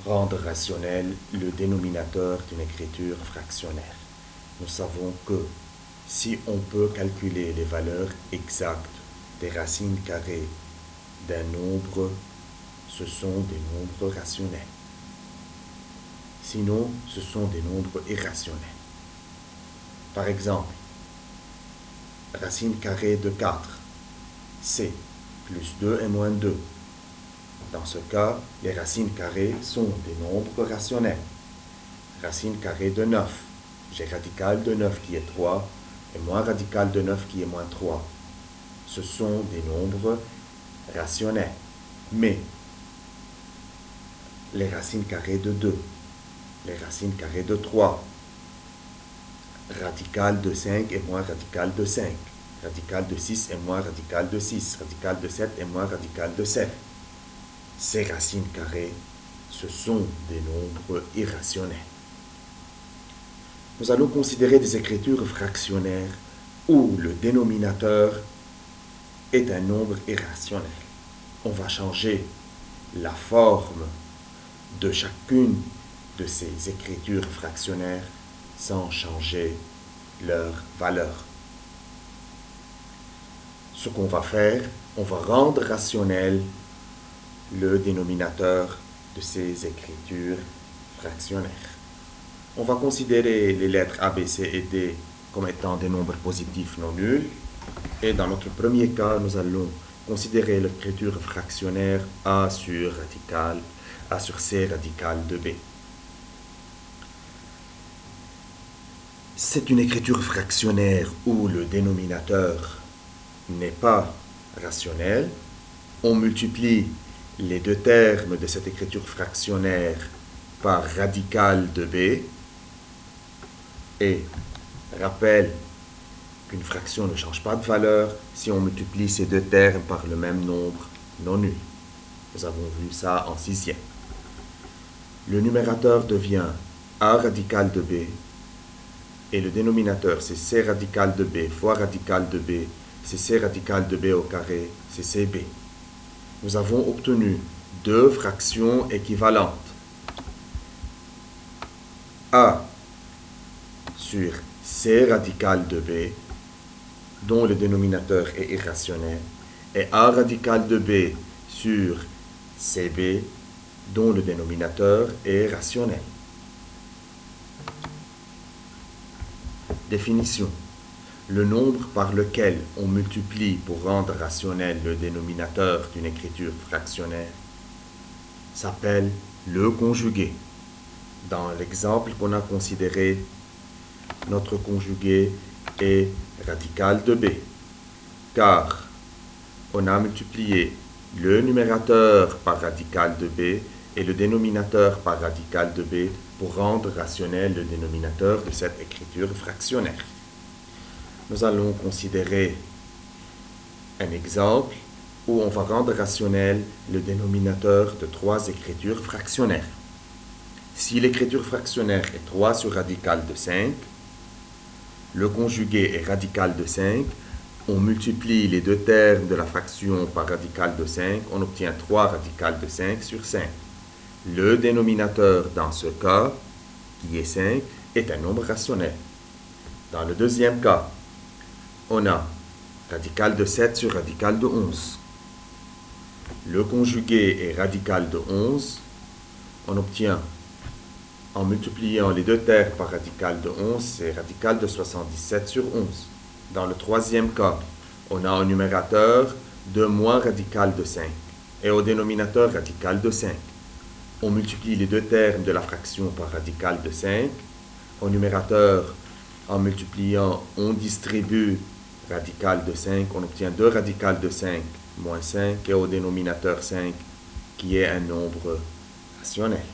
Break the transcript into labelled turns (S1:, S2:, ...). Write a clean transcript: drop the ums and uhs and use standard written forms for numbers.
S1: Rendre rationnel le dénominateur d'une écriture fractionnaire. Nous savons que si on peut calculer les valeurs exactes des racines carrées d'un nombre, ce sont des nombres rationnels. Sinon, ce sont des nombres irrationnels. Par exemple, racine carrée de 4, c'est plus 2 et moins 2. Dans ce cas, les racines carrées sont des nombres rationnels. Racine carrée de 9, j'ai radical de 9 qui est 3 et moins radical de 9 qui est moins 3. Ce sont des nombres rationnels. Mais les racines carrées de 2, les racines carrées de 3, radical de 5 et moins radical de 5, radical de 6 et moins radical de 6, radical de 7 et moins radical de 7. Ces racines carrées, ce sont des nombres irrationnels. Nous allons considérer des écritures fractionnaires où le dénominateur est un nombre irrationnel. On va changer la forme de chacune de ces écritures fractionnaires sans changer leur valeur. Ce qu'on va faire, on va rendre rationnel le dénominateur de ces écritures fractionnaires. On va considérer les lettres A, B, C et D comme étant des nombres positifs non nuls. Et dans notre premier cas, nous allons considérer l'écriture fractionnaire A sur C radical de B. C'est une écriture fractionnaire où le dénominateur n'est pas rationnel. On multiplie les deux termes de cette écriture fractionnaire par radical de B. Et rappelle qu'une fraction ne change pas de valeur si on multiplie ces deux termes par le même nombre non nul. Nous avons vu ça en sixième. Le numérateur devient A radical de B et le dénominateur c'est C radical de B fois radical de B, c'est C radical de B au carré, c'est CB. Nous avons obtenu deux fractions équivalentes. A sur C radical de B, dont le dénominateur est irrationnel, et A radical de B sur CB, dont le dénominateur est rationnel. Définition. Le nombre par lequel on multiplie pour rendre rationnel le dénominateur d'une écriture fractionnaire s'appelle le conjugué. Dans l'exemple qu'on a considéré, notre conjugué est radical de B, car on a multiplié le numérateur par radical de B et le dénominateur par radical de B pour rendre rationnel le dénominateur de cette écriture fractionnaire. Nous allons considérer un exemple où on va rendre rationnel le dénominateur de trois écritures fractionnaires. Si l'écriture fractionnaire est 3 sur radical de 5, le conjugué est radical de 5, on multiplie les deux termes de la fraction par radical de 5, on obtient 3 radical de 5 sur 5. Le dénominateur dans ce cas, qui est 5, est un nombre rationnel. Dans le deuxième cas, on a radical de 7 sur radical de 11. Le conjugué est radical de 11. On obtient, en multipliant les deux termes par radical de 11, c'est radical de 77 sur 11. Dans le troisième cas, on a un numérateur de moins radical de 5 et au dénominateur radical de 5. On multiplie les deux termes de la fraction par radical de 5. Au numérateur, en multipliant, on distribue radical de 5, on obtient 2 radical de 5 moins 5 et au dénominateur 5 qui est un nombre rationnel.